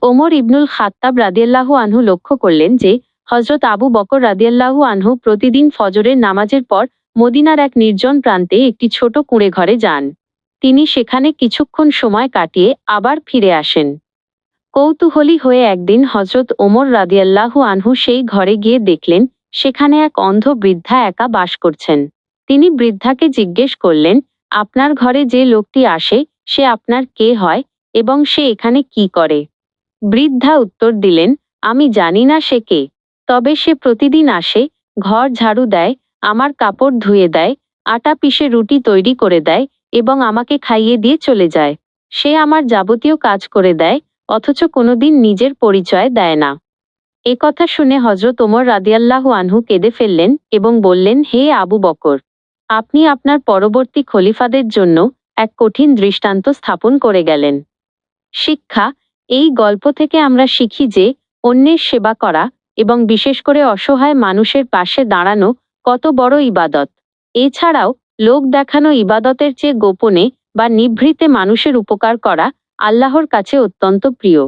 ওমর ইবনুল খাত্তাব রাদিয়াল্লাহু আনহু লক্ষ্য করলেন যে হযরত আবু বকর রাদিয়াল্লাহু আনহু প্রতিদিন ফজরের নামাজের পর মদিনার এক নির্জন প্রান্তে একটি ছোট কুঁড়ে ঘরে যান। তিনি সেখানে কিছুক্ষণ সময় কাটিয়ে আবার ফিরে আসেন। কৌতূহলী হয়ে একদিন হযরত ওমর রাদিয়াল্লাহু আনহু সেই ঘরে গিয়ে দেখলেন সেখানে এক অন্ধ বৃদ্ধা একা বাস করছেন। তিনি বৃদ্ধাকে জিজ্ঞেস করলেন, আপনার ঘরে যে লোকটি আসে সে আপনার কে হয় এবং সে এখানে কি করে? বৃদ্ধা উত্তর দিলেন, আমি জানি না সে কে, তবে সে প্রতিদিন আসে, ঘর ঝাড়ু দেয়, আমার কাপড় ধুয়ে দেয়, আটা পিষে রুটি তৈরি করে দেয় এবং আমাকে খাইয়ে দিয়ে চলে যায়। সে আমার যাবতীয় কাজ করে দেয়, অথচ কোনোদিন নিজের পরিচয় দেয় না। এ কথা শুনে হযরত ওমর রাদিয়াল্লাহু আনহু কেঁদে ফেললেন এবং বললেন, হে আবু বকর, আপনি আপনার পরবর্তী খলিফাদের জন্য এক কঠিন দৃষ্টান্ত স্থাপন করে গেলেন। শিক্ষা: এই গল্প থেকে আমরা শিখি যে অন্যের সেবা করা এবং বিশেষ করে অসহায় মানুষের পাশে দাঁড়ানো কত বড় ইবাদত। এছাড়াও লোক দেখানো ইবাদতের চেয়ে গোপনে বা নিভৃতে মানুষের উপকার করা আল্লাহর কাছে অত্যন্ত প্রিয়।